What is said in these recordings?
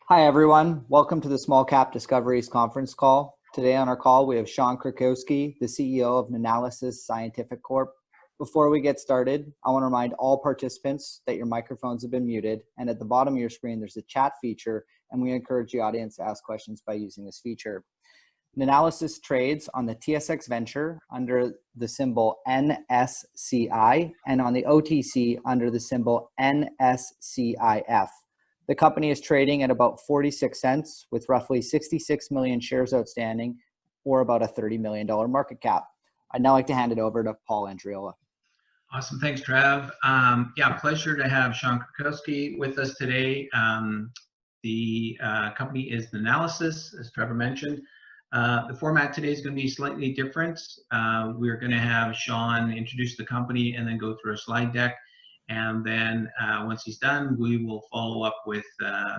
Hi, everyone. Welcome to the Small Cap Discoveries conference call. Today on our call, we have Sean Krakiwsky, the CEO of Nanalysis Scientific Corp. Before we get started, I want to remind all participants that your microphones have been muted, and at the bottom of your screen, there's a chat feature, and we encourage the audience to ask questions by using this feature. Nanalysis trades on the TSX Venture under the symbol NSCI and on the OTC under the symbol NSCI-F. The company is trading at about 46 cents with roughly 66 million shares outstanding, or about a $30 million market cap. I'd now like to hand it over to Paul Andriola. Awesome, thanks, Trav. Yeah, pleasure to have Sean Krakiwsky with us today. The company is Nanalysis, as Trevor mentioned. The format today is going to be slightly different. We're going to have Sean introduce the company and then go through a slide deck. And then once he's done, we will follow up with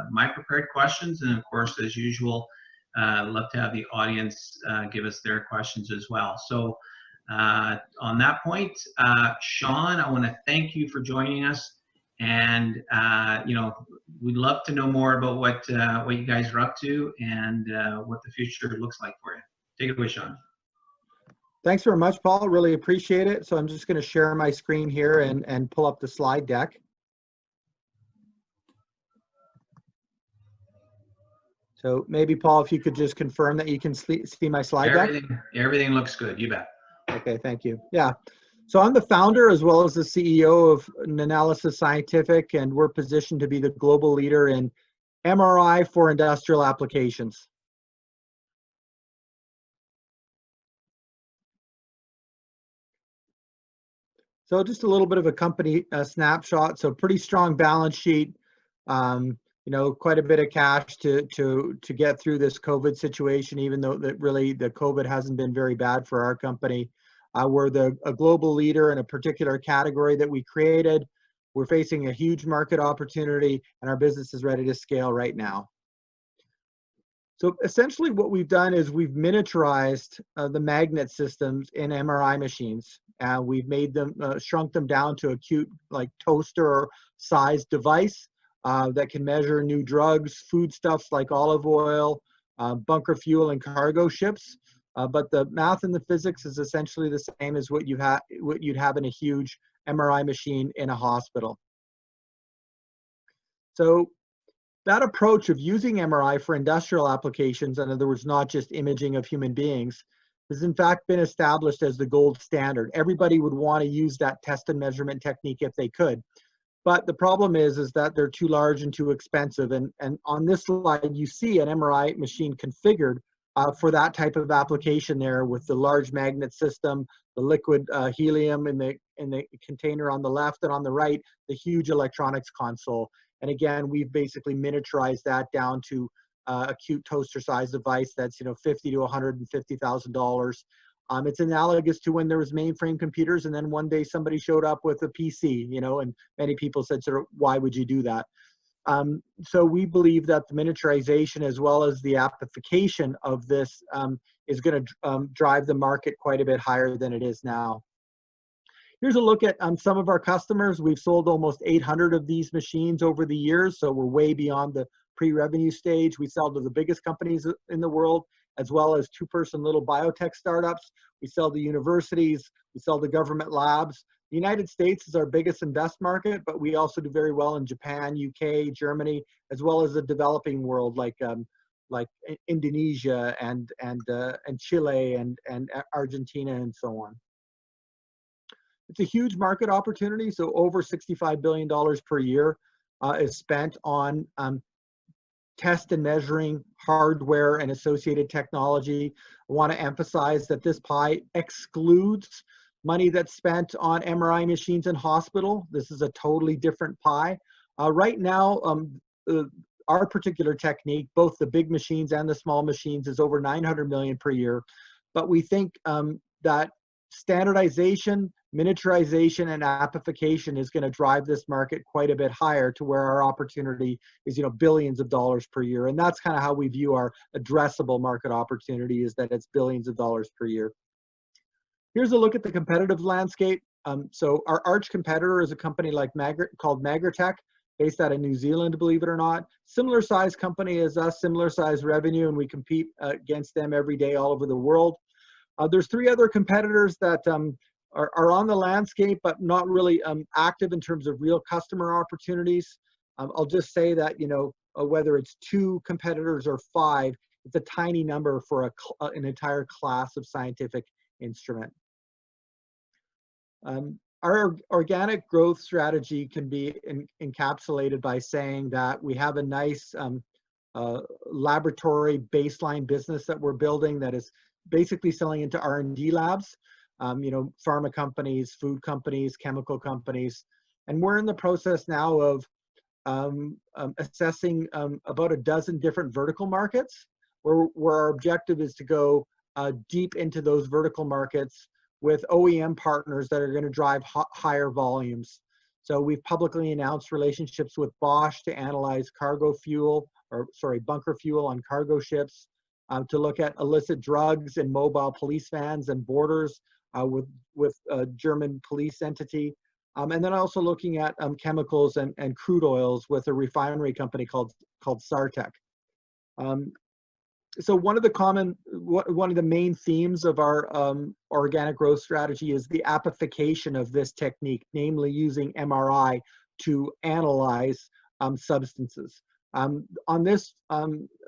my prepared questions. And of course, as usual, love to have the audience give us their questions as well. So on that point, Sean, I want to thank you for joining us. And we'd love to know more about what you guys are up to and what the future looks like for you. Take it away, Sean. Thanks very much, Paul. Really appreciate it. So I'm just going to share my screen here and pull up the slide deck. So maybe, Paul, if you could just confirm that you can see my slide deck. Everything looks good. You bet. Okay, thank you. Yeah. So I'm the founder as well as the CEO of Nanalysis Scientific, and we're positioned to be the global leader in MRI for industrial applications. So just a little bit of a company snapshot. So pretty strong balance sheet, quite a bit of cash to get through this COVID situation, even though that really the COVID hasn't been very bad for our company. We're a global leader in a particular category that we created. We're facing a huge market opportunity, and our business is ready to scale right now. So essentially what we've done is we've miniaturized the magnet systems in MRI machines. We've made them, shrunk them down to a cute, like toaster sized device that can measure new drugs, foodstuffs like olive oil, bunker fuel, and cargo ships. But the math and the physics is essentially the same as what you'd have in a huge MRI machine in a hospital. So that approach of using MRI for industrial applications, in other words, not just imaging of human beings, has in fact been established as the gold standard. Everybody would want to use that test and measurement technique if they could. But the problem is that they're too large and too expensive. And on this slide, you see an MRI machine configured for that type of application there, with the large magnet system, the liquid helium in the container on the left, and on the right, the huge electronics console. And again, we've basically miniaturized that down to a cute toaster size device that's $50,000 to $150,000. It's analogous to when there was mainframe computers, and then one day somebody showed up with a PC, and many people said, sort of, why would you do that? So we believe that the miniaturization as well as the application of this is going to drive the market quite a bit higher than it is now. Here's a look at some of our customers. We've sold almost 800 of these machines over the years, so we're way beyond the pre-revenue stage. We sell to the biggest companies in the world, as well as two-person little biotech startups. We sell to universities. We sell to government labs. The United States is our biggest and best market, but we also do very well in Japan, UK, Germany, as well as the developing world like Indonesia and Chile and Argentina and so on. It's a huge market opportunity. So over $65 billion per year is spent on test and measuring hardware and associated technology. I want to emphasize that this pie excludes money that's spent on MRI machines in hospital. This is a totally different pie. Right now, our particular technique, both the big machines and the small machines, is over 900 million per year. But we think that standardization, miniaturization, and amplification is going to drive this market quite a bit higher to where our opportunity is, billions of dollars per year. And that's kind of how we view our addressable market opportunity, is that it's billions of dollars per year. Here's a look at the competitive landscape. So our arch competitor is a company called Magritech. based out of New Zealand, believe it or not. Similar size company as us, similar size revenue, and we compete against them every day all over the world. There's 3 other competitors that are on the landscape, but not really active in terms of real customer opportunities. I'll just say that, you know, whether it's 2 competitors or 5, it's a tiny number for an entire class of scientific instrument. Our organic growth strategy can be encapsulated by saying that we have a nice laboratory baseline business that we're building that is basically selling into R&D labs, you know, pharma companies, food companies, chemical companies. And we're in the process now of assessing about a dozen different vertical markets where our objective is to go deep into those vertical markets with OEM partners that are going to drive higher volumes. So we've publicly announced relationships with Bosch to analyze bunker fuel on cargo ships, to look at illicit drugs in mobile police vans and borders with a German police entity. And then also looking at chemicals and crude oils with a refinery company called Sartec. So one of the main themes of our organic growth strategy is the application of this technique, namely using MRI to analyze substances. On this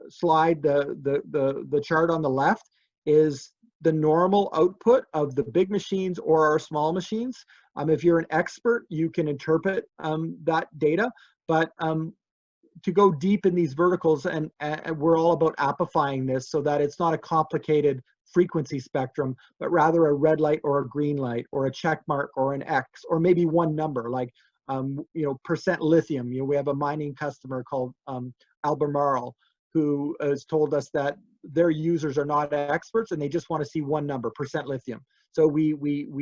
slide, the chart on the left is the normal output of the big machines or our small machines. If you're an expert, you can interpret that data, but to go deep in these verticals, and we're all about amplifying this so that it's not a complicated frequency spectrum, but rather a red light or a green light or a check mark or an X, or maybe one number like you know, percent lithium. You know, we have a mining customer called Albemarle who has told us that their users are not experts and they just want to see one number, percent lithium. So we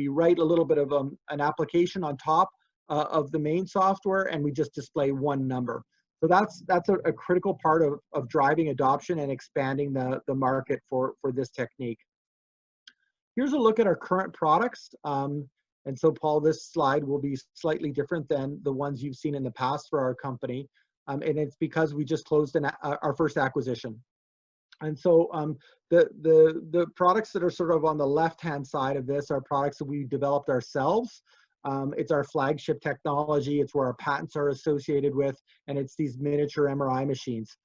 write a little bit of an application on top of the main software, and we just display one number. So that's a critical part of driving adoption and expanding the market for this technique. Here's a look at our current products. And so, Paul, this slide will be slightly different than the ones you've seen in the past for our company. And it's because we just closed our first acquisition. And so the products that are sort of on the left-hand side of this are products that we developed ourselves. It's our flagship technology. It's where our patents are associated with, and it's these miniature MRI machines.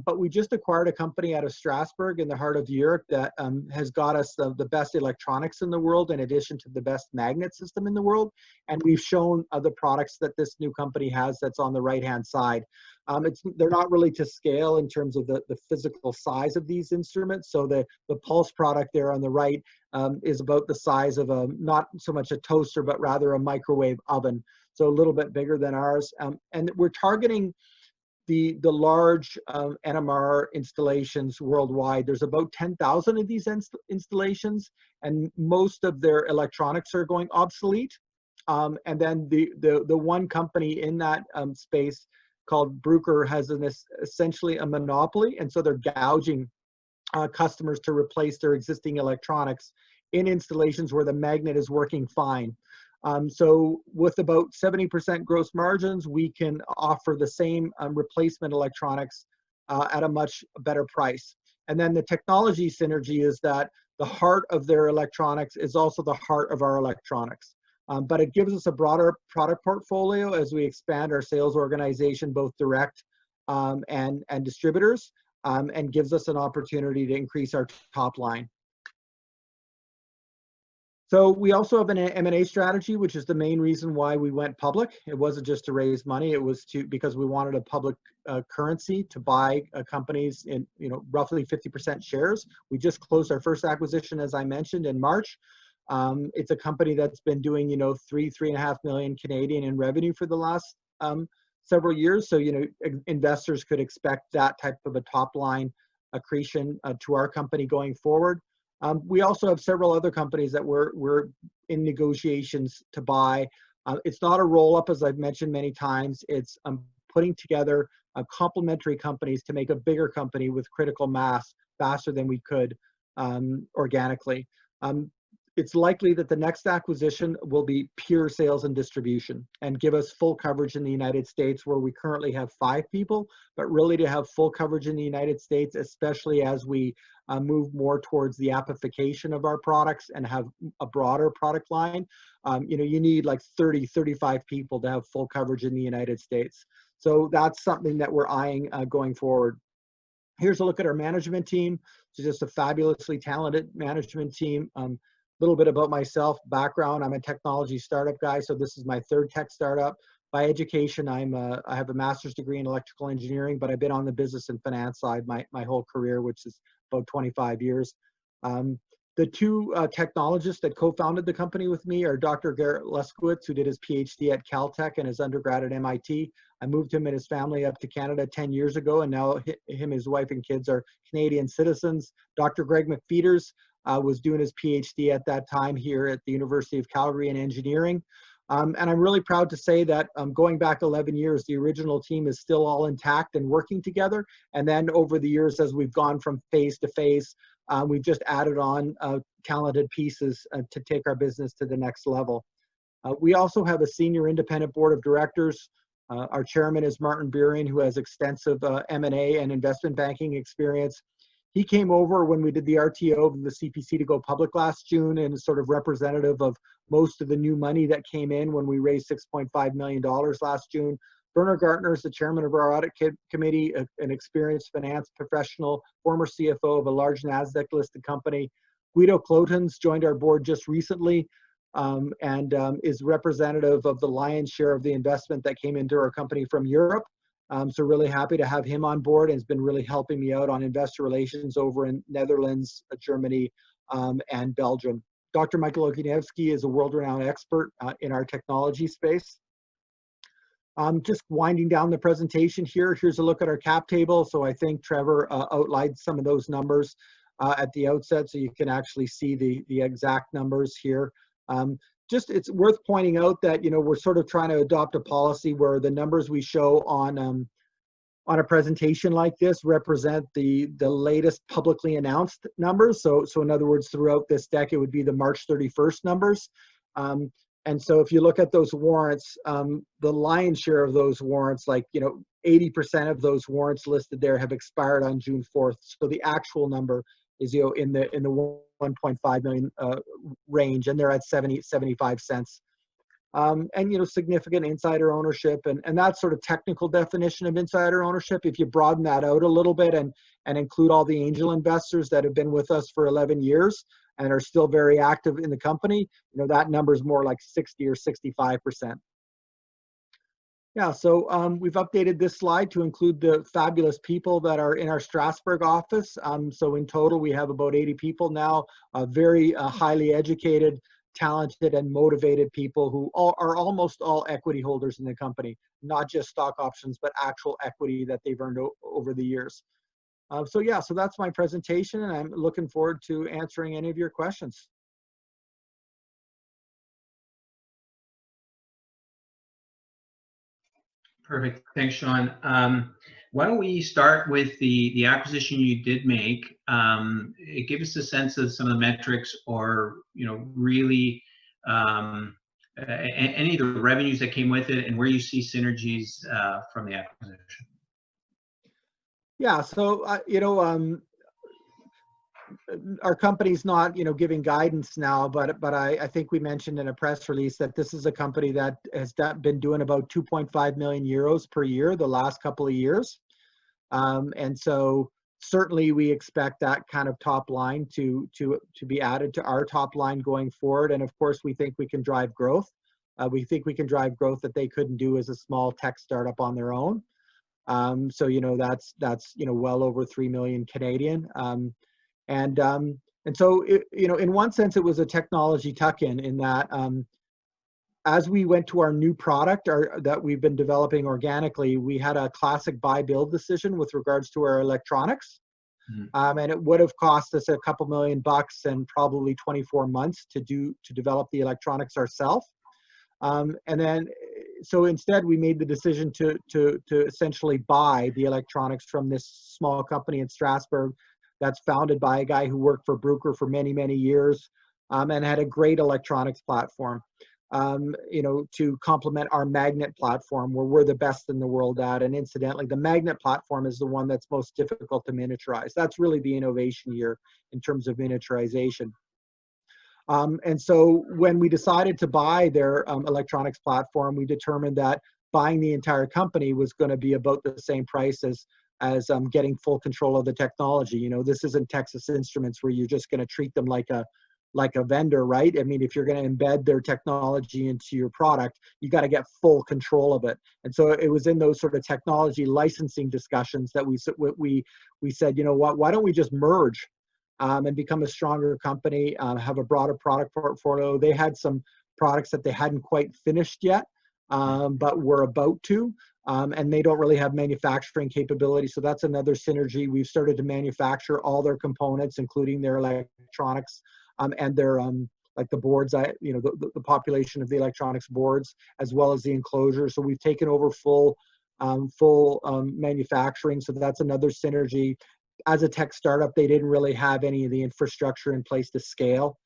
But we just acquired a company out of Strasbourg in the heart of Europe that has got us the best electronics in the world, in addition to the best magnet system in the world. And we've shown other products that this new company has that's on the right-hand side. They're not really to scale in terms of the physical size of these instruments. So the Pulse product there on the right is about the size of not so much a toaster, but rather a microwave oven. So a little bit bigger than ours. And we're targeting the large NMR installations worldwide. There's about 10,000 of these installations, and most of their electronics are going obsolete. And then the one company in that space called Bruker has essentially a monopoly, and so they're gouging customers to replace their existing electronics in installations where the magnet is working fine. So with about 70% gross margins, we can offer the same replacement electronics at a much better price. And then the technology synergy is that the heart of their electronics is also the heart of our electronics. But it gives us a broader product portfolio as we expand our sales organization, both direct and distributors, and gives us an opportunity to increase our top line. So we also have an M&A strategy, which is the main reason why we went public. It wasn't just to raise money; it was because we wanted a public currency to buy companies in, you know, roughly 50% shares. We just closed our first acquisition, as I mentioned, in March. It's a company that's been doing, you know, 3.5 million Canadian in revenue for the last several years. So, you know, investors could expect that type of a top line accretion to our company going forward. We also have several other companies that we're in negotiations to buy. It's not a roll-up, as I've mentioned many times. It's putting together complementary companies to make a bigger company with critical mass faster than we could organically. it's likely that the next acquisition will be pure sales and distribution and give us full coverage in the United States, where we currently have 5 people, but really to have full coverage in the United States, especially as we move more towards the application of our products and have a broader product line. You know, you need like 30, 35 people to have full coverage in the United States. So that's something that we're eyeing going forward. Here's a look at our management team. It's just a fabulously talented management team. Little bit about myself, background. I'm a technology startup guy, so this is my 3rd tech startup. By education, I have a master's degree in electrical engineering, but I've been on the business and finance side my whole career, which is about 25 years. The 2 technologists that co-founded the company with me are Dr. Garrett Leskowitz, who did his PhD at Caltech and his undergrad at MIT. I moved him and his family up to Canada 10 years ago, and now him, his wife, and kids are Canadian citizens. Dr. Greg McFeeters was doing his PhD at that time here at the University of Calgary in engineering. And I'm really proud to say that going back 11 years, the original team is still all intact and working together. And then over the years, as we've gone from phase to phase, we've just added on talented pieces to take our business to the next level. We also have a senior independent board of directors. Our chairman is Martin Beering, who has extensive M&A and investment banking experience. He came over when we did the RTO of the CPC to go public last June, and is sort of representative of most of the new money that came in when we raised $6.5 million last June. Bernard Gartner is the chairman of our audit committee, an experienced finance professional, former CFO of a large NASDAQ-listed company. Guido Clotens joined our board just recently and is representative of the lion's share of the investment that came into our company from Europe. So really happy to have him on board, and has been really helping me out on investor relations over in Netherlands, Germany, and Belgium. Dr. Michael Okuniewski is a world-renowned expert in our technology space. Just winding down the presentation here, here's a look at our cap table. So I think Trevor outlined some of those numbers at the outset, so you can actually see the exact numbers here. Just it's worth pointing out that, you know, we're sort of trying to adopt a policy where the numbers we show on a presentation like this represent the latest publicly announced numbers. So in other words, throughout this deck, it would be the March 31st numbers. And so if you look at those warrants, the lion's share of those warrants, like, you know, 80% of those warrants listed there have expired on June 4th. So the actual number is, you know, in the 1.5 million range, and they're at 75 cents. And, you know, significant insider ownership, and that sort of technical definition of insider ownership, if you broaden that out a little bit and include all the angel investors that have been with us for 11 years and are still very active in the company, you know, that number is more like 60 or 65%. Yeah, so we've updated this slide to include the fabulous people that are in our Strasbourg office. So in total, we have about 80 people now, very highly educated, talented, and motivated people who are almost all equity holders in the company, not just stock options, but actual equity that they've earned over the years. So yeah, so that's my presentation, and I'm looking forward to answering any of your questions. Perfect. Thanks, Sean. Why don't we start with the acquisition you did make? Give us a sense of some of the metrics, or, you know, really any of the revenues that came with it, and where you see synergies from the acquisition. Yeah, so you know, our company's not, you know, giving guidance now, but I think we mentioned in a press release that this is a company that has been doing about 2.5 million euros per year the last couple of years. And so certainly we expect that kind of top line to be added to our top line going forward. And of course, we think we can drive growth. We think we can drive growth that they couldn't do as a small tech startup on their own. So, you know, that's, you know, well over 3 million Canadian. And so, you know, in one sense, it was a technology tuck-in in that as we went to our new product that we've been developing organically, we had a classic buy-build decision with regards to our electronics. And it would have cost us a couple $1 million and probably 24 months to develop the electronics ourselves. And then, so instead, we made the decision to essentially buy the electronics from this small company in Strasbourg that's founded by a guy who worked for Bruker for many, many years, and had a great electronics platform, to complement our magnet platform, where we're the best in the world at. And incidentally, the magnet platform is the one that's most difficult to miniaturize. That's really the innovation here in terms of miniaturization. And so when we decided to buy their electronics platform, we determined that buying the entire company was going to be about the same price as getting full control of the technology. This isn't Texas Instruments where you're just going to treat them like a vendor, right? I mean, if you're going to embed their technology into your product, you got to get full control of it. And so it was in those sort of technology licensing discussions that we said, you know what, why don't we just merge and become a stronger company, have a broader product portfolio. They had some products that they hadn't quite finished yet, but were about to, and they don't really have manufacturing capability. So that's another synergy. We've started to manufacture all their components, including their electronics and their like the boards, the population of the electronics boards, as well as the enclosures. So we've taken over full manufacturing. So that's another synergy. As a tech startup, they didn't really have any of the infrastructure in place to scale.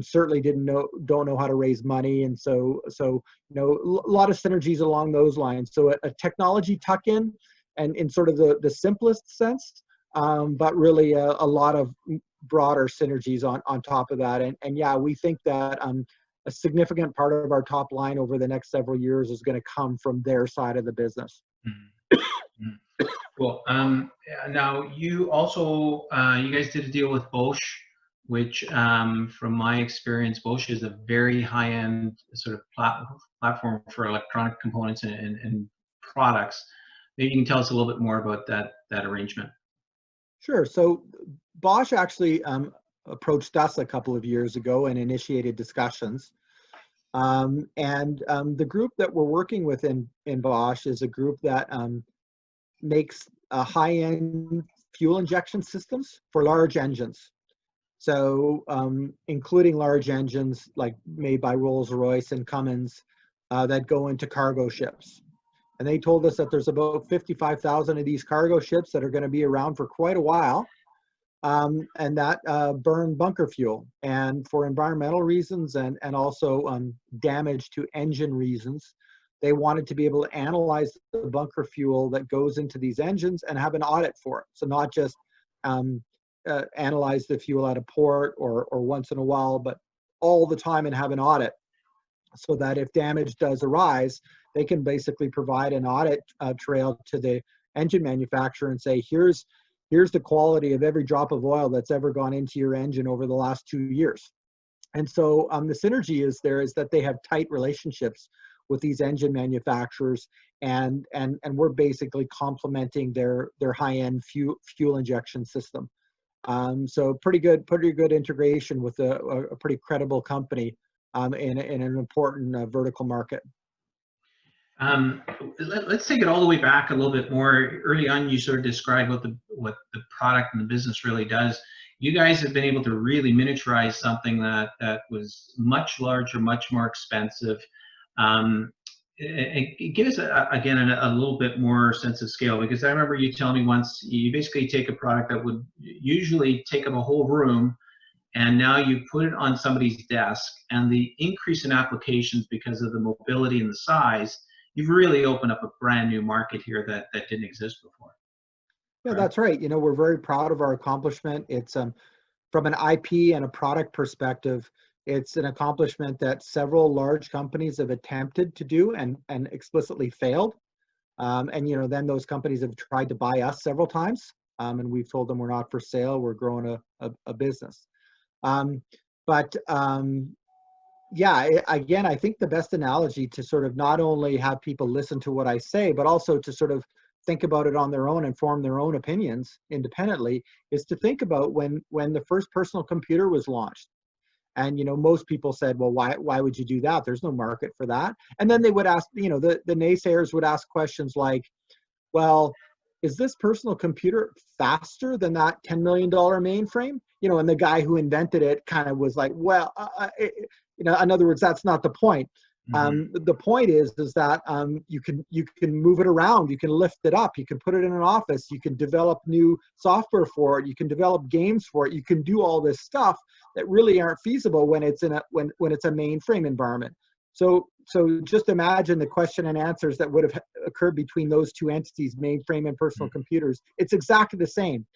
Certainly don't know how to raise money, and so a lot of synergies along those lines. So a technology tuck-in, and in sort of the simplest sense, but really a lot of broader synergies on top of that. And yeah, we think that a significant part of our top line over the next several years is going to come from their side of the business. Mm-hmm. Cool. Now you also, you guys did a deal with Bosch, which from my experience, Bosch is a very high-end sort of platform for electronic components and products. Maybe you can tell us a little bit more about that arrangement. Sure. So Bosch actually approached us a couple of years ago and initiated discussions. The group that we're working with in Bosch is a group that makes high-end fuel injection systems for large engines. So including large engines like made by Rolls-Royce and Cummins that go into cargo ships. And they told us that there's about 55,000 of these cargo ships that are going to be around for quite a while, and that burn bunker fuel. And for environmental reasons and also damage to engine reasons, they wanted to be able to analyze the bunker fuel that goes into these engines and have an audit for it. So not just analyze the fuel at a port or once in a while, but all the time and have an audit, so that if damage does arise, they can basically provide an audit trail to the engine manufacturer and say, here's the quality of every drop of oil that's ever gone into your engine over the last 2 years. And so the synergy is that they have tight relationships with these engine manufacturers, and we're basically complementing their high-end fuel injection system. So pretty good integration with a pretty credible company in an important vertical market. Let's take it all the way back a little bit more. Early on, you sort of described what the product and the business really does. You guys have been able to really miniaturize something that was much larger, much more expensive. And give us again a little bit more sense of scale, because I remember you telling me once you basically take a product that would usually take up a whole room, and now you put it on somebody's desk, and the increase in applications because of the mobility and the size, you've really opened up a brand new market here that didn't exist before. Yeah, that's right. We're very proud of our accomplishment. It's from an IP and a product perspective, it's an accomplishment that several large companies have attempted to do and explicitly failed. Then those companies have tried to buy us several times, and we've told them we're not for sale, we're growing a business. Yeah, again, I think the best analogy to sort of not only have people listen to what I say, but also to sort of think about it on their own and form their own opinions independently, is to think about when the first personal computer was launched. And, most people said, well, why would you do that? There's no market for that. And then they would ask, the naysayers would ask questions like, well, is this personal computer faster than that $10 million mainframe? And the guy who invented it kind of was like, well, in other words, that's not the point. Mm-hmm. The point is that you can move it around, you can lift it up, you can put it in an office, you can develop new software for it, you can develop games for it, you can do all this stuff that really aren't feasible when it's in a when it's a mainframe environment. So just imagine the question and answers that would have occurred between those two entities, mainframe and personal computers. It's exactly the same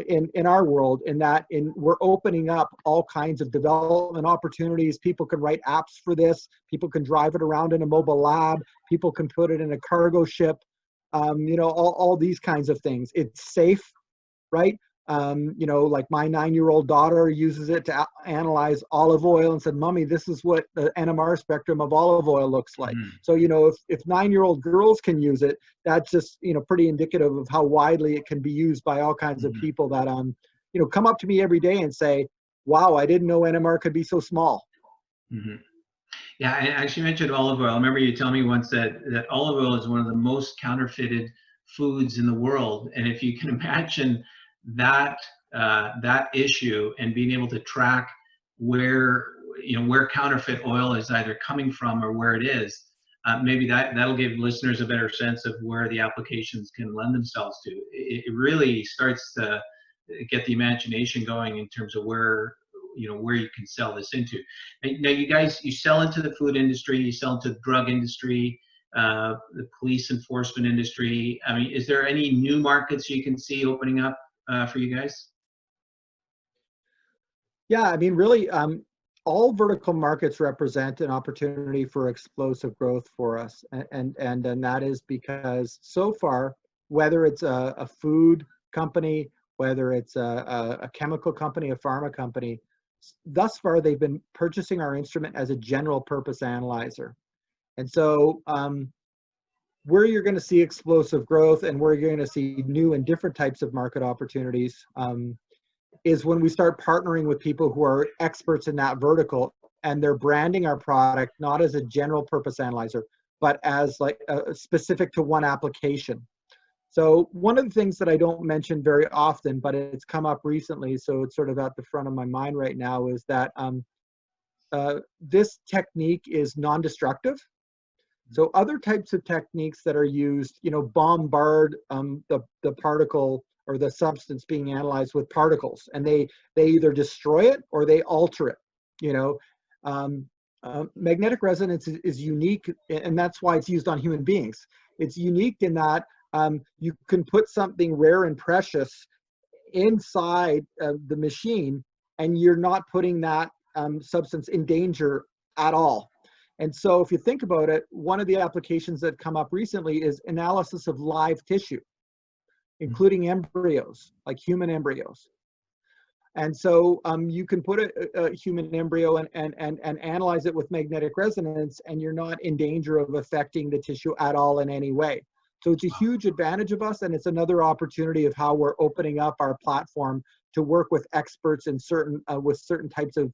in our world, in that we're opening up all kinds of development opportunities. People can write apps for this. People can drive it around in a mobile lab. People can put it in a cargo ship. You know, all these kinds of things. It's safe, right? You know, like my 9-year-old daughter uses it to analyze olive oil and said, "Mommy, this is what the NMR spectrum of olive oil looks like." So, you know, if 9-year-old girls can use it, that's just, you know, pretty indicative of how widely it can be used by all kinds of people that, you know, come up to me every day and say, "Wow, I didn't know NMR could be so small." Yeah, I actually mentioned olive oil. I remember you telling me once that olive oil is one of the most counterfeited foods in the world. And if you can imagine that that issue and being able to track where, you know, where counterfeit oil is either coming from or where it is, maybe that'll give listeners a better sense of where the applications can lend themselves to. It really starts to get the imagination going in terms of where, you know, where you can sell this into. Now, you guys, you sell into the food industry, you sell into the drug industry, the police enforcement industry. I mean, is there any new markets you can see opening up for you guys? Yeah, I mean, really, all vertical markets represent an opportunity for explosive growth for us, and that is because so far, whether it's a food company, whether it's a chemical company, a pharma company, thus far they've been purchasing our instrument as a general purpose analyzer. And so where you're going to see explosive growth and where you're going to see new and different types of market opportunities is when we start partnering with people who are experts in that vertical, and they're branding our product not as a general purpose analyzer, but as like specific to one application. So one of the things that I don't mention very often, but it's come up recently, so it's sort of at the front of my mind right now, is that this technique is non-destructive. So other types of techniques that are used, you know, bombard the particle or the substance being analyzed with particles, and they either destroy it or they alter it. You know, magnetic resonance is unique, and that's why it's used on human beings. It's unique in that you can put something rare and precious inside the machine, and you're not putting that substance in danger at all. And so if you think about it, one of the applications that come up recently is analysis of live tissue, including embryos, like human embryos. And so you can put a human embryo and analyze it with magnetic resonance, and you're not in danger of affecting the tissue at all in any way. So it's a huge advantage of us, and it's another opportunity of how we're opening up our platform to work with experts in with certain types of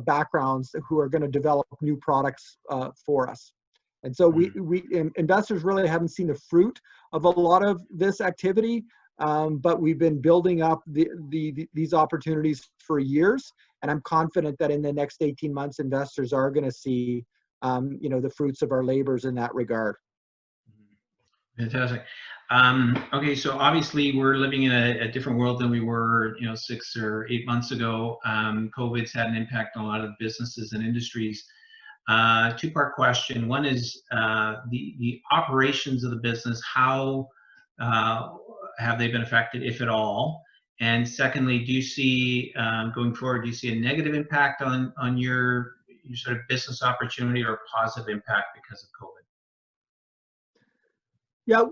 backgrounds who are going to develop new products for us. And so investors really haven't seen the fruit of a lot of this activity, but we've been building up these opportunities for years, and I'm confident that in the next 18 months, investors are going to see, you know, the fruits of our labors in that regard. Fantastic. Okay, so obviously we're living in a different world than we were, you know, 6 or 8 months ago. COVID's had an impact on a lot of businesses and industries. Two-part question. One is the operations of the business. How have they been affected, if at all? And secondly, do you see going forward, do you see a negative impact on your sort of business opportunity, or a positive impact because of COVID? Yeah,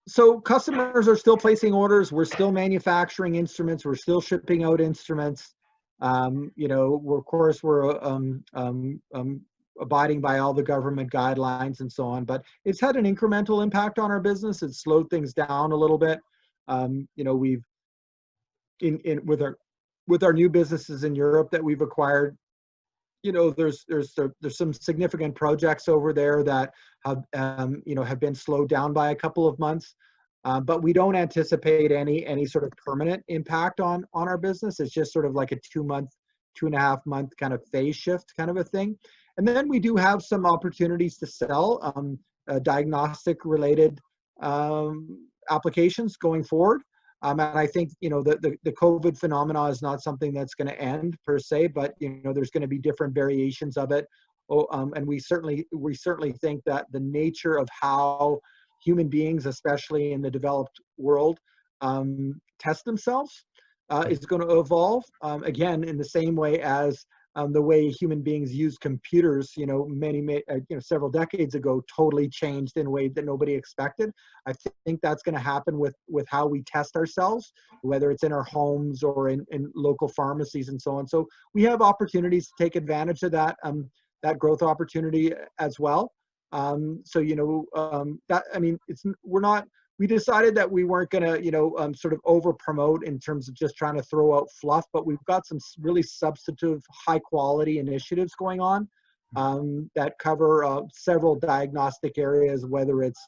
so customers are still placing orders. We're still manufacturing instruments. We're still shipping out instruments. You know, of course, we're abiding by all the government guidelines and so on. But it's had an incremental impact on our business. It's slowed things down a little bit. You know, we've with our new businesses in Europe that we've acquired, you know, there's some significant projects over there that have you know, have been slowed down by a couple of months, but we don't anticipate any sort of permanent impact on our business. It's just sort of like a 2.5 month kind of phase shift kind of a thing. And then we do have some opportunities to sell diagnostic related applications going forward. And I think, the COVID phenomena is not something that's going to end per se, but, there's going to be different variations of it. And we certainly think that the nature of how human beings, especially in the developed world, test themselves is going to evolve. Again, in the same way as the way human beings use computers, several decades ago, totally changed in a way that nobody expected. I think that's going to happen with how we test ourselves, whether it's in our homes or in local pharmacies and so on. So we have opportunities to take advantage of that growth opportunity as well. We decided that we weren't going to, sort of over promote in terms of just trying to throw out fluff, but we've got some really substantive, high quality initiatives going on that cover several diagnostic areas, whether it's,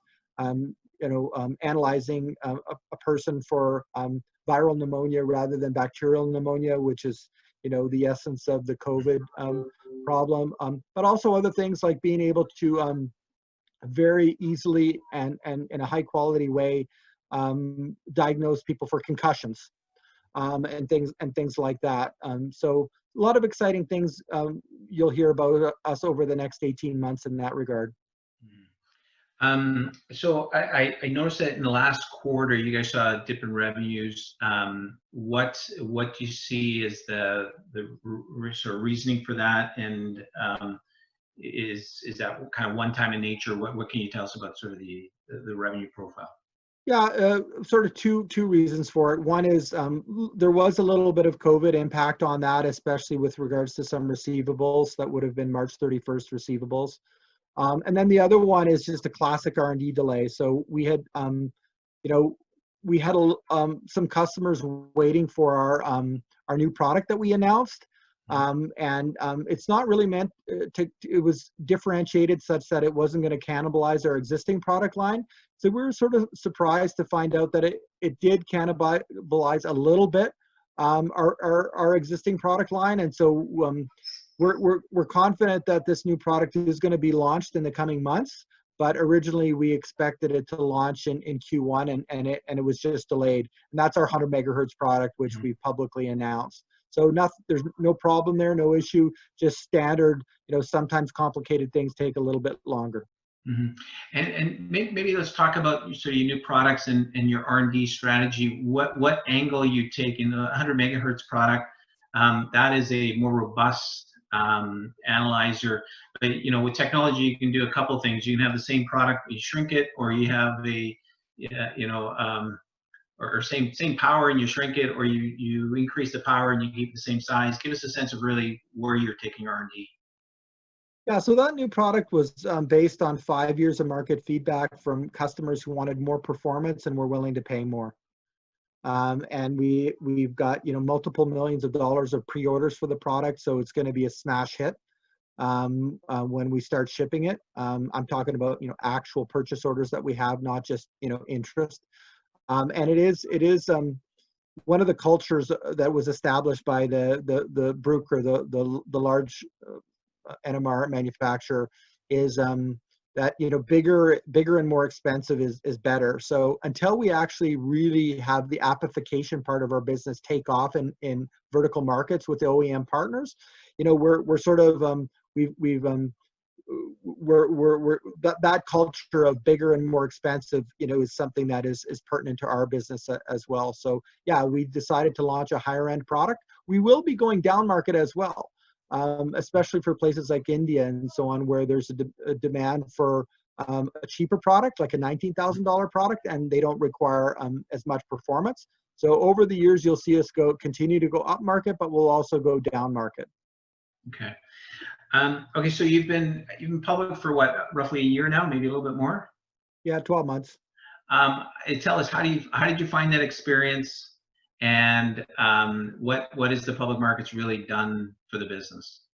analyzing a person for viral pneumonia rather than bacterial pneumonia, which is, the essence of the COVID problem, but also other things like being able to very easily and in a high quality way diagnose people for concussions and things like that. So a lot of exciting things you'll hear about us over the next 18 months in that regard. So I noticed that in the last quarter, you guys saw a dip in revenues. What do you see as the sort of reasoning for that? And is that kind of one time in nature? What can you tell us about sort of the revenue profile? Yeah, sort of two reasons for it. One is there was a little bit of COVID impact on that, especially with regards to some receivables that would have been March 31st receivables. And then the other one is just a classic R&D delay. So we had, some customers waiting for our new product that we announced. It's not really meant it was differentiated such that it wasn't going to cannibalize our existing product line. So we were sort of surprised to find out that it did cannibalize a little bit our existing product line. And so we're confident that this new product is going to be launched in the coming months. But originally we expected it to launch in Q1 and it was just delayed. And that's our 100 megahertz product, which we publicly announced. So there's no problem there, no issue, just standard, sometimes complicated things take a little bit longer. Mm-hmm. And maybe let's talk about sort of your new products and your R&D strategy. What angle you take in the 100 megahertz product? That is a more robust analyzer. But with technology, you can do a couple things. You can have the same product, you shrink it, or you have or same power and you shrink it, or you increase the power and you keep the same size. Give us a sense of really where you're taking R&D. Yeah, so that new product was based on 5 years of market feedback from customers who wanted more performance and were willing to pay more. And we've got multiple millions of dollars of pre-orders for the product, so it's going to be a smash hit when we start shipping it. I'm talking about actual purchase orders that we have, not just interest. And it is one of the cultures that was established by the Bruker, the large NMR manufacturer, is that bigger and more expensive is better. So until we actually really have the application part of our business take off in vertical markets with the OEM partners, we're sort of that culture of bigger and more expensive, is something that is pertinent to our business as well. So yeah, we decided to launch a higher end product. We will be going down market as well, especially for places like India and so on, where there's a demand for a cheaper product, like a $19,000 product, and they don't require as much performance. So over the years, you'll see us continue to go up market, but we'll also go down market. Okay. Okay, so you've been public for what, roughly a year now, maybe a little bit more? Yeah, 12 months. Tell us, how did you find that experience, and what has the public markets really done for the business?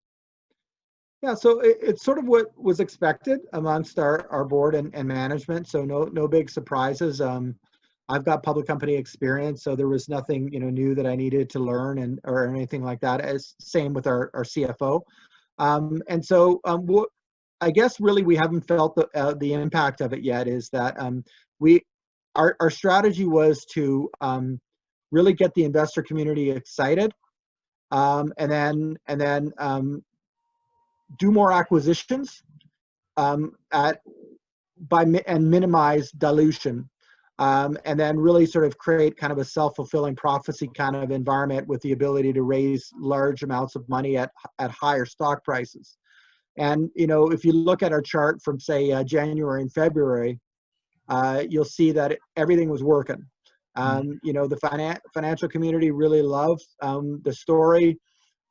Yeah, so it's sort of what was expected amongst our board and management. So no big surprises. I've got public company experience, so there was nothing new that I needed to learn or anything like that. As same with our CFO. And so I guess really we haven't felt the impact of it yet. Is that our strategy was to really get the investor community excited, and then do more acquisitions and minimize dilution, and then really sort of create kind of a self-fulfilling prophecy kind of environment with the ability to raise large amounts of money at higher stock prices. And if you look at our chart from say January and February, you'll see that everything was working. The financial community really loved the story,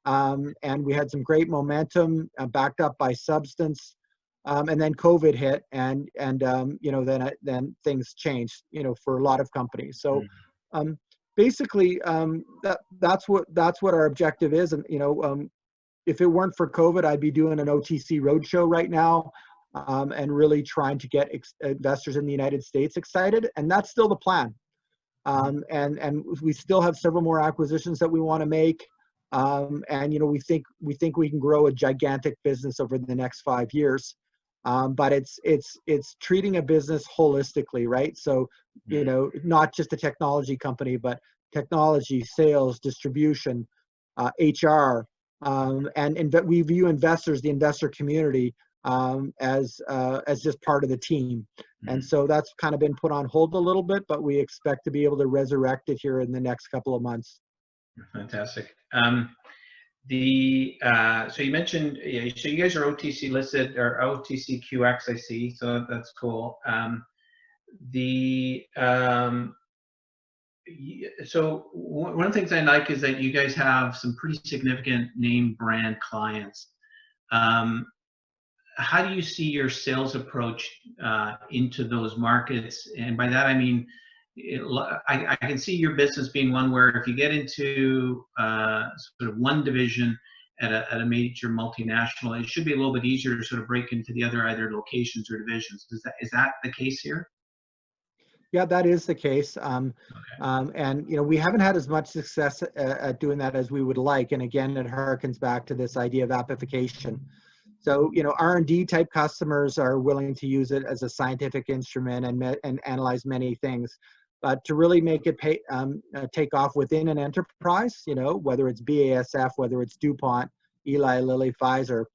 and we had some great momentum backed up by substance. And then COVID hit, and then things changed, for a lot of companies. So basically, that's what our objective is. And if it weren't for COVID, I'd be doing an OTC roadshow right now, and really trying to get investors in the United States excited. And that's still the plan. And we still have several more acquisitions that we want to make. And we think we can grow a gigantic business over the next 5 years. But it's treating a business holistically, right? So, not just a technology company, but technology, sales, distribution, HR, and we view investors, the investor community, as just part of the team. And so that's kind of been put on hold a little bit, but we expect to be able to resurrect it here in the next couple of months. Fantastic. So you mentioned, so you guys are OTC listed, or OTCQX, I see, so that's cool. So one of the things I like is that you guys have some pretty significant name brand clients. How do you see your sales approach into those markets? And by that I mean, I can see your business being one where if you get into sort of one division at a major multinational, it should be a little bit easier to sort of break into the other either locations or divisions. Is that the case here? Yeah, that is the case. Okay. And we haven't had as much success at doing that as we would like. And again, it harkens back to this idea of application. So, R&D type customers are willing to use it as a scientific instrument and analyze many things. But to really make it take off within an enterprise, whether it's BASF, whether it's DuPont, Eli Lilly, Pfizer,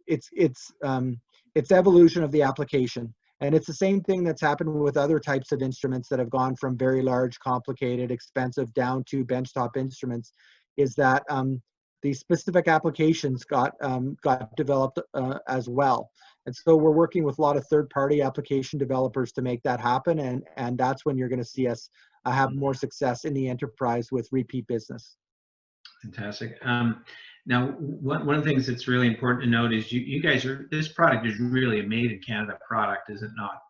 it's evolution of the application. And it's the same thing that's happened with other types of instruments that have gone from very large, complicated, expensive down to benchtop instruments, is that the specific applications got developed as well. And so we're working with a lot of third-party application developers to make that happen. And that's when you're going to see us have more success in the enterprise with repeat business. Fantastic. Now, one of the things that's really important to note is you guys this product is really a made in Canada product, is it not?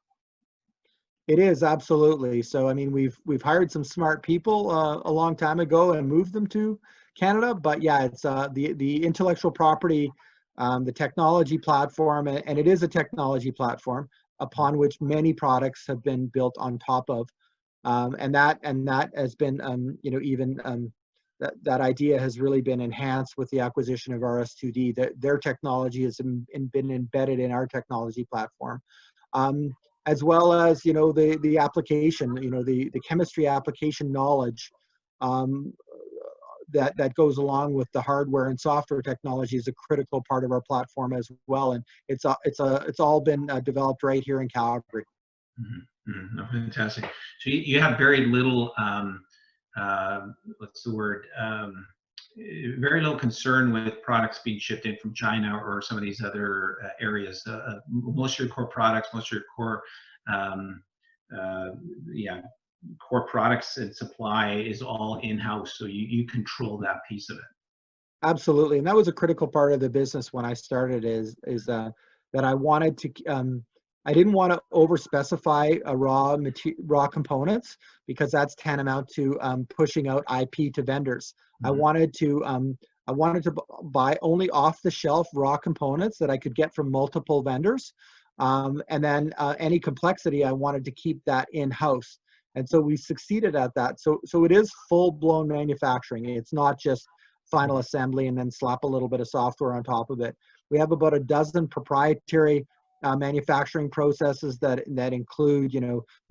It is, absolutely. So, I mean, we've hired some smart people a long time ago and moved them to Canada. But yeah, it's the intellectual property, the technology platform, and it is a technology platform upon which many products have been built on top of, and that has been that idea has really been enhanced with the acquisition of RS2D. Their technology has been embedded in our technology platform, as well as the application, the chemistry application knowledge that goes along with the hardware and software technology is a critical part of our platform as well. And it's all been developed right here in Calgary. Mm-hmm. Mm-hmm. Oh, fantastic. So you have very little. What's the word? Very little concern with products being shipped in from China or some of these other areas. Most of your core products, most of your core, core products and supply is all in-house. So you control that piece of it. Absolutely, and that was a critical part of the business when I started. Is that I wanted to. I didn't want to over-specify raw components, because that's tantamount to pushing out IP to vendors. Mm-hmm. I wanted to buy only off-the-shelf raw components that I could get from multiple vendors, and then any complexity I wanted to keep that in-house. And so we succeeded at that. So it is full-blown manufacturing. It's not just final assembly and then slap a little bit of software on top of it. We have about a dozen proprietary manufacturing processes that include,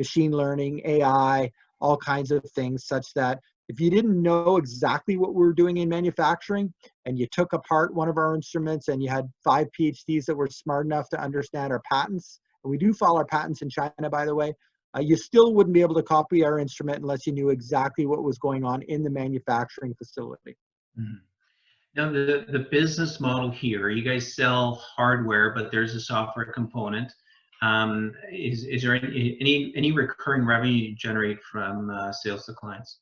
machine learning, AI, all kinds of things, such that if you didn't know exactly what we were doing in manufacturing and you took apart one of our instruments and you had 5 PhDs that were smart enough to understand our patents, and we do file our patents in China, by the way, you still wouldn't be able to copy our instrument unless you knew exactly what was going on in the manufacturing facility. Mhm. Now, the business model here, you guys sell hardware, but there's a software component. Is there any recurring revenue you generate from sales to clients?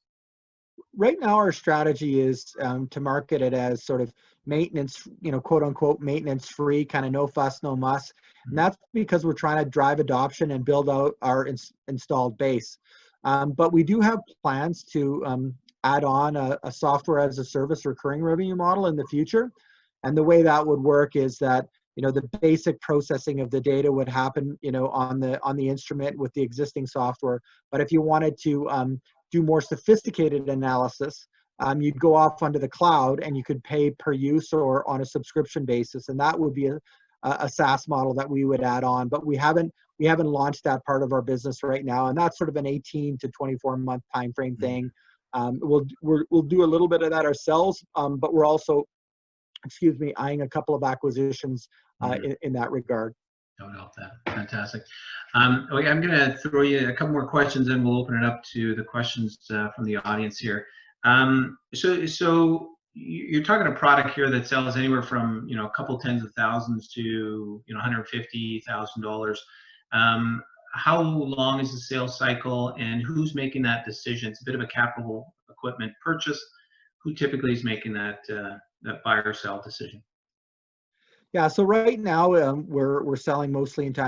Right now, our strategy is to market it as sort of maintenance, quote unquote, maintenance free, kind of no fuss, no muss. And that's because we're trying to drive adoption and build out our installed base. But we do have plans to add on a software as a service recurring revenue model in the future. And the way that would work is that, the basic processing of the data would happen, on the instrument with the existing software. But if you wanted to do more sophisticated analysis, you'd go off onto the cloud and you could pay per use or on a subscription basis, and that would be a SaaS model that we would add on. But we haven't launched that part of our business right now, and that's sort of an 18 to 24-month time frame thing. We'll do a little bit of that ourselves, but we're also, eyeing a couple of acquisitions in that regard. Don't help that. Fantastic. Okay, I'm going to throw you a couple more questions, and we'll open it up to the questions from the audience here. So you're talking a product here that sells anywhere from a couple tens of thousands to $150,000. How long is the sales cycle, and who's making that decision? It's a bit of a capital equipment purchase. Who typically is making that buy or sell decision? Yeah, so right now we're selling mostly into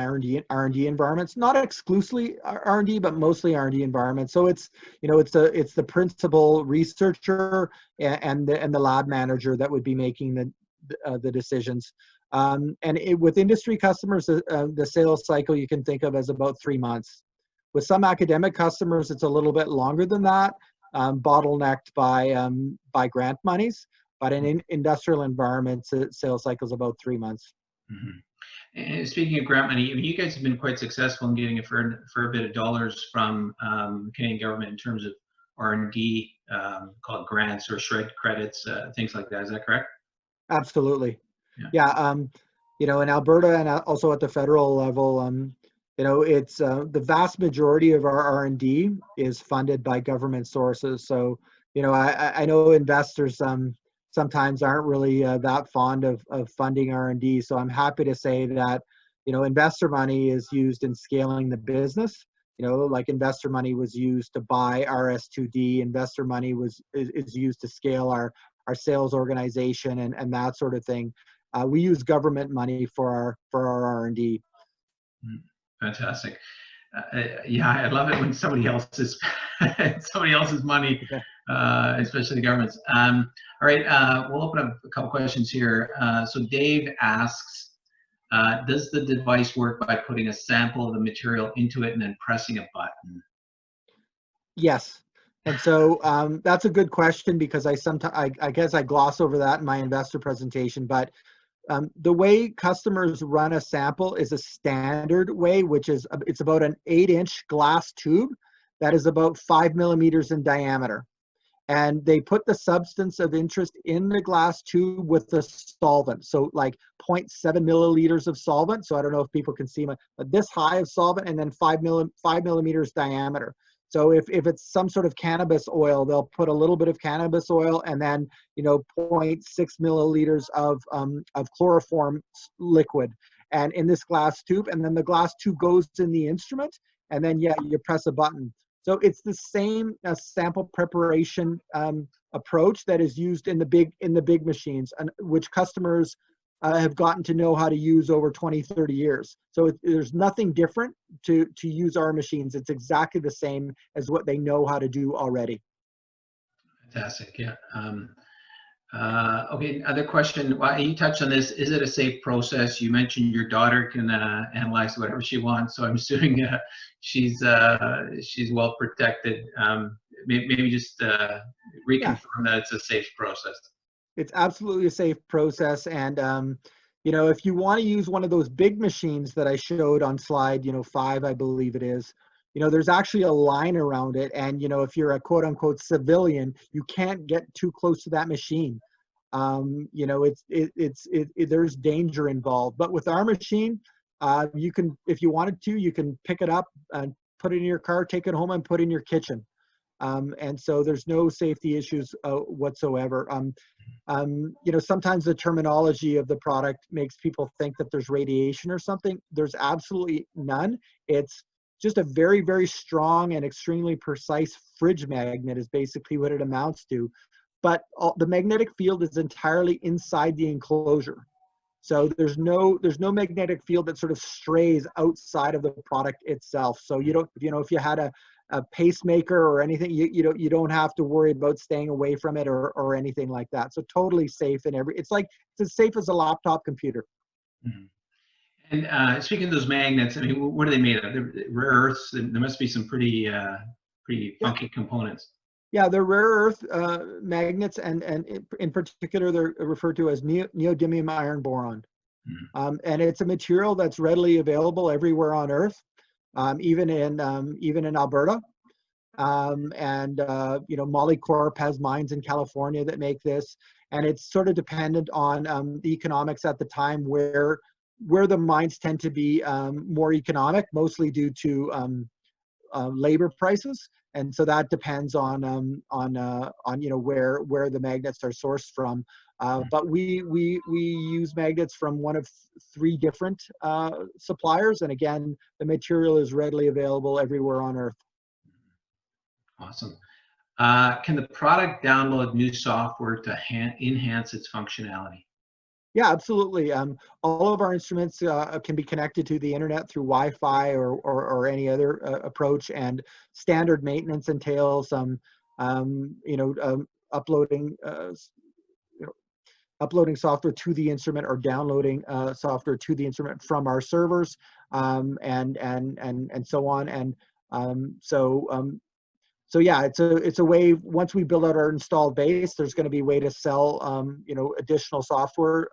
R&D environments, not exclusively R&D, but mostly R&D environments. So it's it's the principal researcher and the lab manager that would be making the decisions. With industry customers, the sales cycle you can think of as about 3 months. With some academic customers, it's a little bit longer than that, bottlenecked by grant monies. But in industrial environments, sales cycle is about 3 months. Mm-hmm. And speaking of grant money, you guys have been quite successful in getting a fair bit of dollars from the Canadian government in terms of R&D, called grants or shred credits, things like that. Is that correct? Absolutely. Yeah. In Alberta and also at the federal level, it's the vast majority of our R&D is funded by government sources. So, I know investors sometimes aren't really that fond of funding R&D. So I'm happy to say that, investor money is used in scaling the business. Like investor money was used to buy RS2D. Investor money is used to scale our sales organization and that sort of thing. We use government money for our R&D. Fantastic. Yeah, I love it when somebody else's money, especially the government's. All right, we'll open up a couple questions here. So Dave asks, does the device work by putting a sample of the material into it and then pressing a button? Yes. And so that's a good question, because I guess I gloss over that in my investor presentation, but the way customers run a sample is a standard way, which is it's about an 8-inch glass tube that is about 5 millimeters in diameter. And they put the substance of interest in the glass tube with the solvent. So like 0.7 milliliters of solvent. So I don't know if people can see but this high of solvent, and then 5 millimeters diameter. So if it's some sort of cannabis oil, they'll put a little bit of cannabis oil and then 0.6 milliliters of chloroform liquid, and in this glass tube, and then the glass tube goes in the instrument, and then you press a button. So it's the same sample preparation approach that is used in the big machines, and which customers have gotten to know how to use over 20, 30 years. So there's nothing different to use our machines. It's exactly the same as what they know how to do already. Fantastic. Yeah. Okay, other question. Well, you touched on this. Is it a safe process? You mentioned your daughter can analyze whatever she wants, so I'm assuming she's well protected. Maybe just reconfirm that it's a safe process. It's absolutely a safe process, and if you want to use one of those big machines that I showed on slide 5, I believe it is, there's actually a line around it. And, if you're a quote unquote civilian, you can't get too close to that machine. There's danger involved. But with our machine, you can, if you wanted to, you can pick it up and put it in your car, take it home and put it in your kitchen. And so there's no safety issues whatsoever. Sometimes the terminology of the product makes people think that there's radiation or something. There's absolutely none. It's just a very, very strong and extremely precise fridge magnet is basically what it amounts to. But the magnetic field is entirely inside the enclosure. So there's no magnetic field that sort of strays outside of the product itself. So you don't, if you had a pacemaker or anything, you don't have to worry about staying away from it or anything like that. So totally safe in it's as safe as a laptop computer. Mm-hmm. And speaking of those magnets, I mean, what are they made of? They're rare earths. There must be some pretty funky components. Yeah, they're rare earth magnets, and in particular, they're referred to as neodymium iron boron. Mm-hmm. And it's a material that's readily available everywhere on Earth, even in Alberta. Molycorp has mines in California that make this, and it's sort of dependent on the economics at the time where the mines tend to be more economic, mostly due to labor prices. And so that depends on where the magnets are sourced from. But we use magnets from one of 3 different suppliers, and again, the material is readily available everywhere on Earth. Awesome. Can the product download new software to enhance its functionality? Yeah, absolutely. All of our instruments can be connected to the internet through Wi-Fi or any other approach, and standard maintenance entails uploading software to the instrument or downloading software to the instrument from our servers, and so on. And so yeah, it's a way, once we build out our installed base, there's going to be a way to sell additional software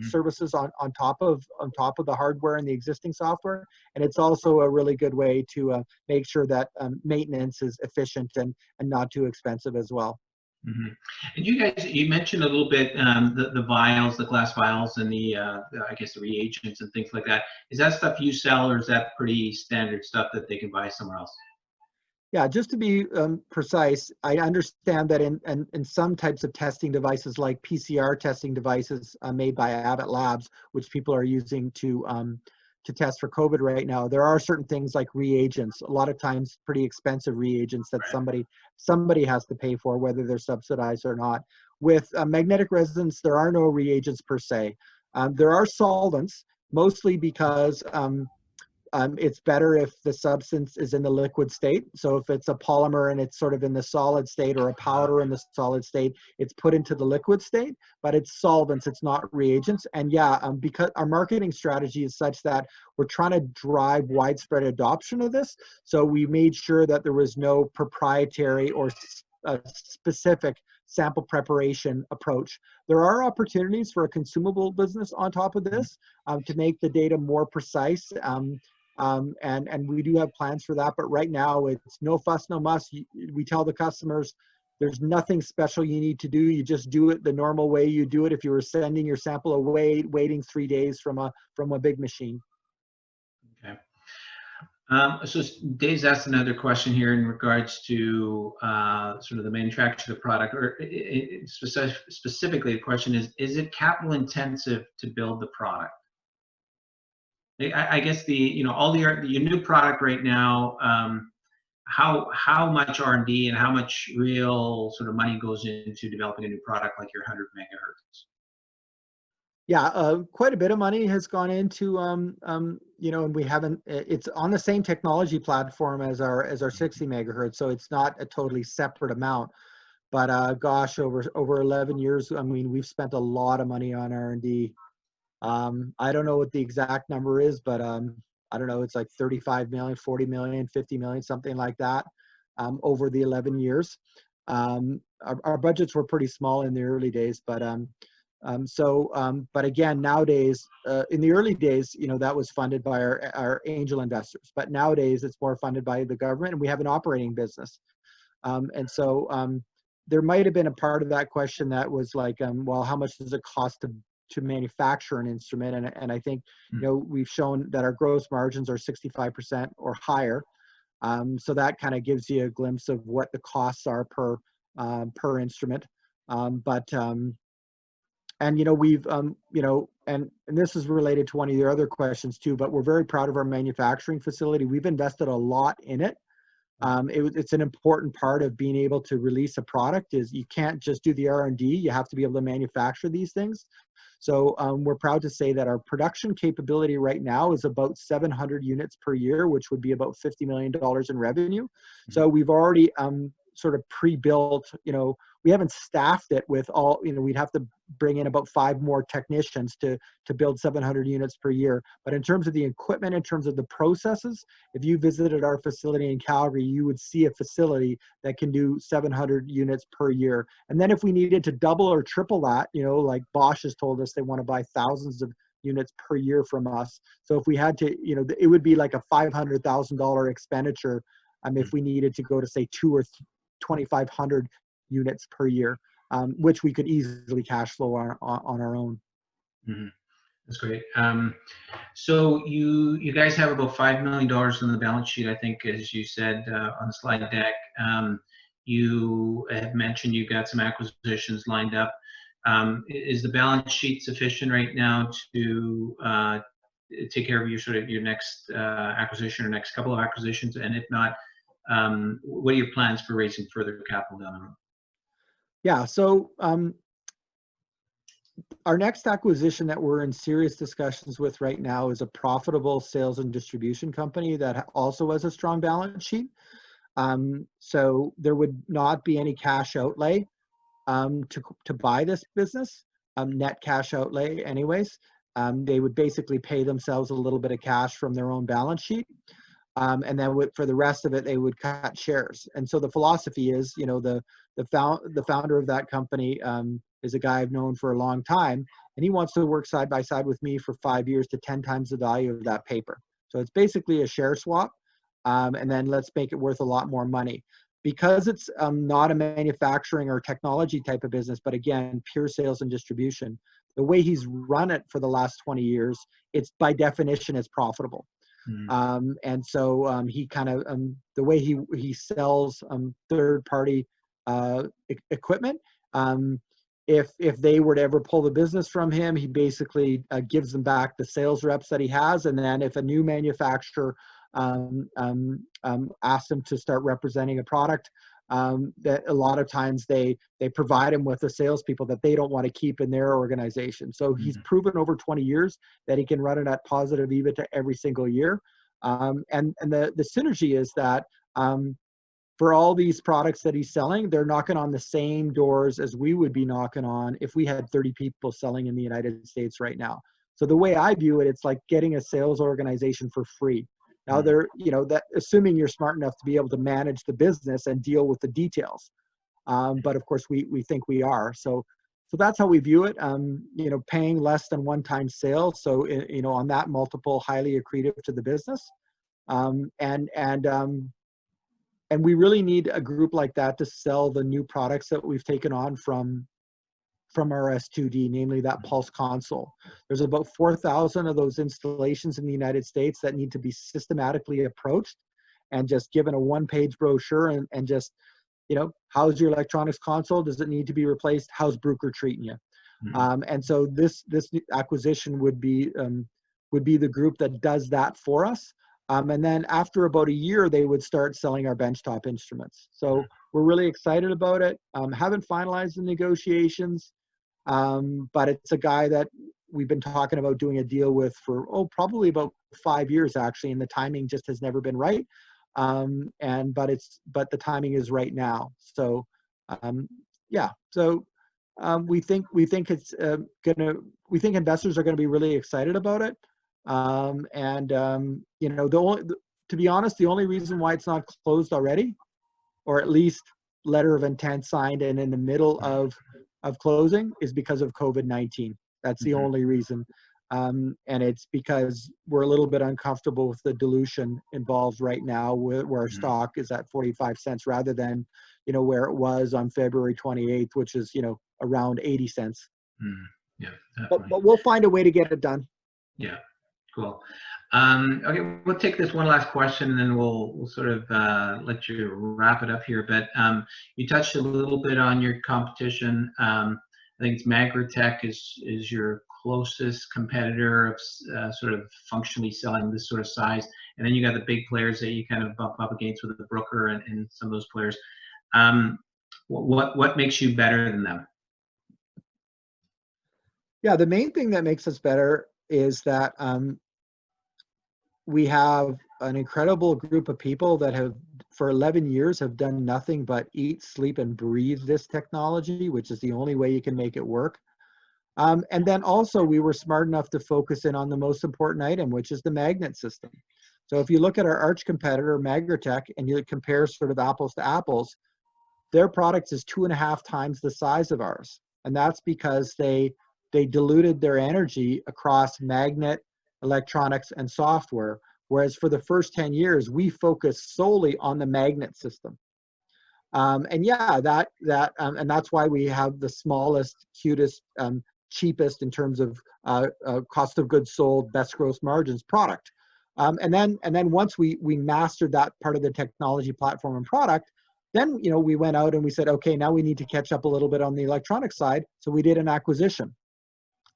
services on top of the hardware and the existing software. And it's also a really good way to make sure that maintenance is efficient and not too expensive as well. Mm-hmm. And you mentioned a little bit the vials, the glass vials, and I guess the reagents and things like that. Is that stuff you sell, or is that pretty standard stuff that they can buy somewhere else? Yeah, just to be precise, I understand that in some types of testing devices, like PCR testing devices made by Abbott Labs, which people are using to test for COVID right now, there are certain things like reagents, a lot of times pretty expensive reagents that somebody has to pay for, whether they're subsidized or not. With magnetic resonance, there are no reagents per se. There are solvents, mostly because it's better if the substance is in the liquid state. So if it's a polymer and it's sort of in the solid state, or a powder in the solid state, it's put into the liquid state, but it's solvents, it's not reagents. And yeah, because our marketing strategy is such that we're trying to drive widespread adoption of this. So we made sure that there was no proprietary or specific sample preparation approach. There are opportunities for a consumable business on top of this to make the data more precise. And we do have plans for that, but right now it's no fuss, no muss. We tell the customers there's nothing special you need to do. You just do it the normal way you do it if you were sending your sample away, waiting 3 days from a big machine. Okay. So Dave's asked another question here in regards to sort of the manufacture of the product, or specifically the question is it capital intensive to build the product? I guess your new product right now, how much R&D and how much real sort of money goes into developing a new product like your 100 megahertz? Yeah, quite a bit of money has gone into and we haven't. It's on the same technology platform as our 60 megahertz, so it's not a totally separate amount. But gosh, over 11 years, I mean, we've spent a lot of money on R&D. I don't know what the exact number is, but I don't know, it's like 35 million, 40 million, 50 million, something like that, over the 11 years. Our budgets were pretty small in the early days, but But again, nowadays, in the early days, that was funded by our angel investors. But nowadays, it's more funded by the government, and we have an operating business. There might have been a part of that question that was like, well, how much does it cost to manufacture an instrument? And I think, we've shown that our gross margins are 65% or higher. So that kind of gives you a glimpse of what the costs are per instrument. We've, and this is related to one of your other questions too, but we're very proud of our manufacturing facility. We've invested a lot in it. It's an important part of being able to release a product. Is you can't just do the R&D, you have to be able to manufacture these things. So we're proud to say that our production capability right now is about 700 units per year, which would be about $50 million in revenue. So we've already sort of pre-built, we haven't staffed it with all, we'd have to bring in about 5 more technicians to build 700 units per year. But in terms of the equipment, in terms of the processes, if you visited our facility in Calgary, you would see a facility that can do 700 units per year. And then if we needed to double or triple that, like Bosch has told us they want to buy thousands of units per year from us. So if we had to, it would be like a $500,000 expenditure if we needed to go to say 2,500 units per year, which we could easily cash flow on our own. Mm-hmm. That's great. So you guys have about $5 million on the balance sheet, I think, as you said on the slide deck. You have mentioned you've got some acquisitions lined up. Is the balance sheet sufficient right now to take care of your next acquisition or next couple of acquisitions? And if not, what are your plans for raising further capital down the road? Yeah, so our next acquisition that we're in serious discussions with right now is a profitable sales and distribution company that also has a strong balance sheet. So there would not be any cash outlay to buy this business, net cash outlay anyways. They would basically pay themselves a little bit of cash from their own balance sheet. And then for the rest of it, they would cut shares. And so the philosophy is, the founder of that company is a guy I've known for a long time, and he wants to work side by side with me for 5 years to 10 times the value of that paper. So it's basically a share swap, and then let's make it worth a lot more money. Because it's not a manufacturing or technology type of business, but again, pure sales and distribution, the way he's run it for the last 20 years, it's by definition is profitable. And so he kind of, the way he sells third-party equipment, if they were to ever pull the business from him, he basically gives them back the sales reps that he has. And then if a new manufacturer asks him to start representing a product, that a lot of times they provide him with the salespeople that they don't want to keep in their organization. So he's proven over 20 years that he can run it at positive EBITDA every single year. And the synergy is that for all these products that he's selling, they're knocking on the same doors as we would be knocking on if we had 30 people selling in the United States right now. So the way I view it, it's like getting a sales organization for free. Now they're, that assuming you're smart enough to be able to manage the business and deal with the details. But of course we think we are. So that's how we view it. Paying less than one-time sales. So, on that multiple, highly accretive to the business. And we really need a group like that to sell the new products that we've taken on from our S2D, namely that Pulse console. There's about 4,000 of those installations in the United States that need to be systematically approached and just given a one-page brochure and just, how's your electronics console? Does it need to be replaced? How's Bruker treating you? And so this acquisition would be the group that does that for us. And then after about a year, they would start selling our benchtop instruments. So we're really excited about it. Haven't finalized the negotiations, but it's a guy that we've been talking about doing a deal with for, probably about 5 years actually, and the timing just has never been right. But the timing is right now. So we think it's we think investors are gonna be really excited about it. To be honest, the only reason why it's not closed already, or at least letter of intent signed and in the middle of of closing is because of COVID-19. That's the only reason. And it's because we're a little bit uncomfortable with the dilution involved right now, where our stock is at 45 cents rather than, where it was on February 28th, which is, around 80 cents. Yeah, but we'll find a way to get it done. Yeah, cool. Okay, we'll take this one last question and then we'll sort of let you wrap it up here. But you touched a little bit on your competition. I think it's Magritech is your closest competitor of sort of functionally selling this sort of size. And then you got the big players that you kind of bump up against with the Brooker and some of those players. What makes you better than them? Yeah, the main thing that makes us better is that we have an incredible group of people that have, for 11 years, have done nothing but eat, sleep, and breathe this technology, which is the only way you can make it work. And then also we were smart enough to focus in on the most important item, which is the magnet system. So if you look at our arch competitor, Magritech, and you compare sort of apples to apples, their product is 2.5 times the size of ours. And that's because they diluted their energy across magnet, electronics, and software. Whereas for the first 10 years, we focused solely on the magnet system. And yeah, and that's why we have the smallest, cutest, cheapest in terms of cost of goods sold, best gross margins product. And then once we mastered that part of the technology platform and product, then we went out and we said, okay, now we need to catch up a little bit on the electronic side. So we did an acquisition.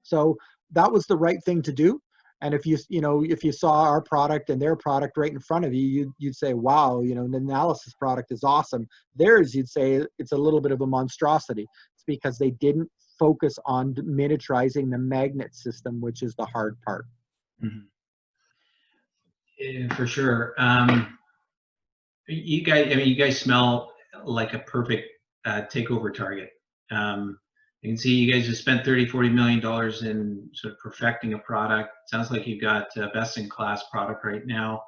So that was the right thing to do. And if you saw our product and their product right in front of you, you'd say, wow, the Nanalysis product is awesome. Theirs, you'd say it's a little bit of a monstrosity. It's because they didn't focus on miniaturizing the magnet system, which is the hard part. For sure. You guys smell like a perfect takeover target. You can see you guys have spent $30–40 million in sort of perfecting a product. Sounds like you've got a best-in-class product right now.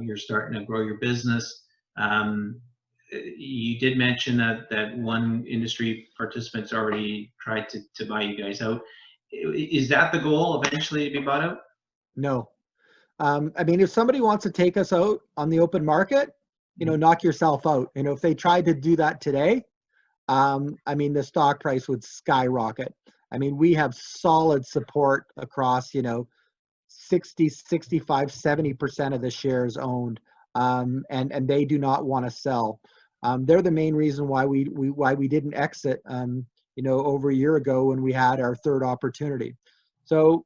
You're starting to grow your business. You did mention that one industry participant's already tried to buy you guys out. Is that the goal, eventually, to be bought out? No. If somebody wants to take us out on the open market, knock yourself out. If they tried to do that today, the stock price would skyrocket. We have solid support across, 60, 65, 70% of the shares owned, and they do not want to sell. They're the main reason why we didn't exit, over a year ago when we had our third opportunity. So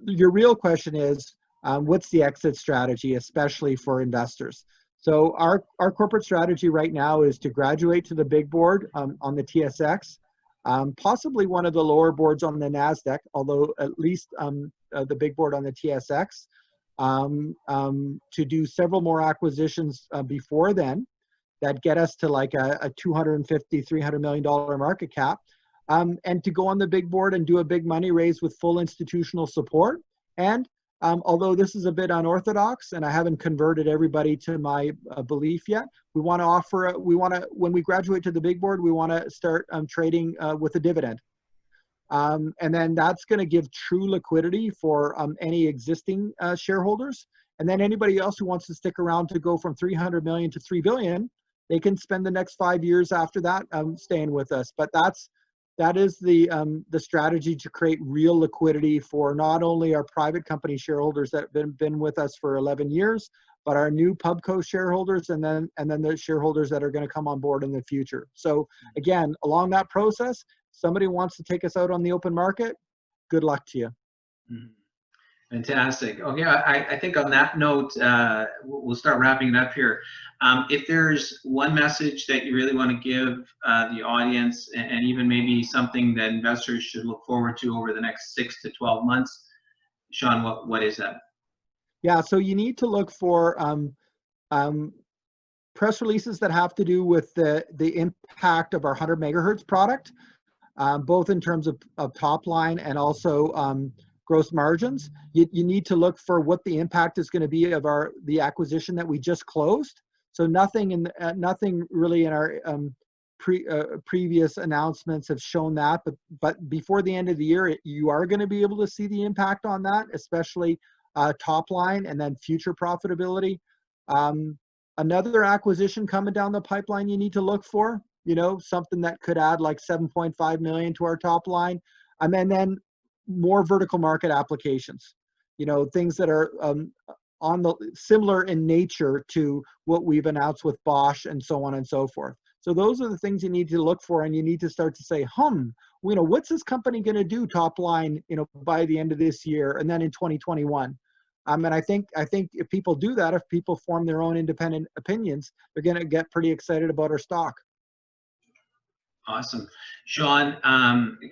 your real question is, what's the exit strategy, especially for investors? So our corporate strategy right now is to graduate to the big board on the TSX, possibly one of the lower boards on the NASDAQ, although at least the big board on the TSX, to do several more acquisitions before then that get us to like a $250–300 million market cap, and to go on the big board and do a big money raise with full institutional support. And although this is a bit unorthodox and I haven't converted everybody to my belief yet, we want to offer, when we graduate to the big board, we want to start trading with a dividend. And then that's going to give true liquidity for any existing shareholders. And then anybody else who wants to stick around to go from 300 million to 3 billion, they can spend the next 5 years after that staying with us. But that is the strategy to create real liquidity for not only our private company shareholders that have been with us for 11 years, but our new Pubco shareholders, and then the shareholders that are going to come on board in the future. So again, along that process, somebody wants to take us out on the open market, good luck to you. Fantastic. Okay, I think on that note, we'll start wrapping it up here. If there's one message that you really want to give the audience, and even maybe something that investors should look forward to over the next 6 to 12 months, Sean, what is that? Yeah, so you need to look for press releases that have to do with the impact of our 100 megahertz product, both in terms of top line and also gross margins. You need to look for what the impact is going to be of the acquisition that we just closed. So nothing really in our previous announcements have shown that, but before the end of the year, you are going to be able to see the impact on that, especially top line and then future profitability. Another acquisition coming down the pipeline you need to look for, something that could add like 7.5 million to our top line. And then more vertical market applications, things that are on the similar in nature to what we've announced with Bosch and so on and so forth. So those are the things you need to look for, and you need to start to say, what's this company going to do top line, by the end of this year and then in 2021. And I think if people do that, if people form their own independent opinions, they're going to get pretty excited about our stock. Awesome, Sean.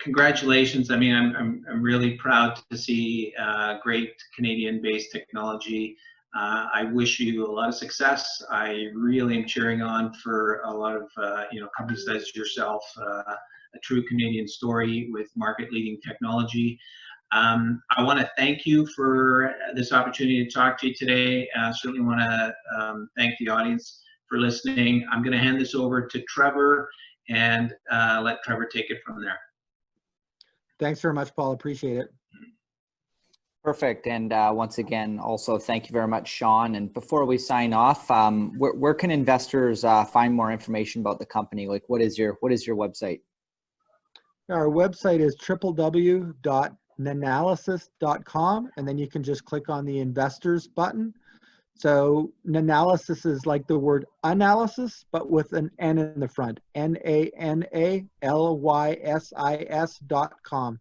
Congratulations. I mean, I'm really proud to see great Canadian-based technology. I wish you a lot of success. I really am cheering on for a lot of companies such as yourself. A true Canadian story with market-leading technology. I want to thank you for this opportunity to talk to you today. I certainly want to thank the audience for listening. I'm going to hand this over to Trevor and let Trevor take it from there. Thanks very much, Paul. Appreciate it. Perfect. And once again, also thank you very much, Sean. And before we sign off, where can investors find more information about the company? Like, what is your website? Our website is www.nanalysis.com, and then you can just click on the investors button. So Nanalysis is like the word analysis, but with an N in the front, NANALYSIS.com.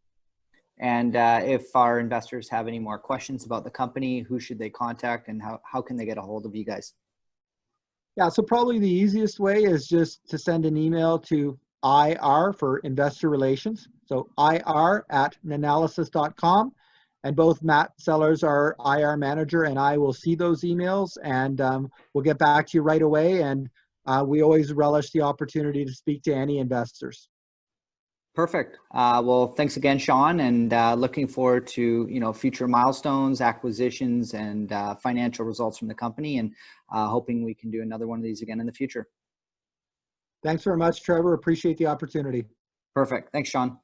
And if our investors have any more questions about the company, who should they contact, and how can they get a hold of you guys? Yeah, so probably the easiest way is just to send an email to IR for investor relations. So IR@nanalysis.com. And both Matt Sellers, our IR manager, and I will see those emails, and we'll get back to you right away. And we always relish the opportunity to speak to any investors. Perfect. Well, thanks again, Sean, and looking forward to future milestones, acquisitions, and financial results from the company, and hoping we can do another one of these again in the future. Thanks very much, Trevor. Appreciate the opportunity. Perfect. Thanks, Sean.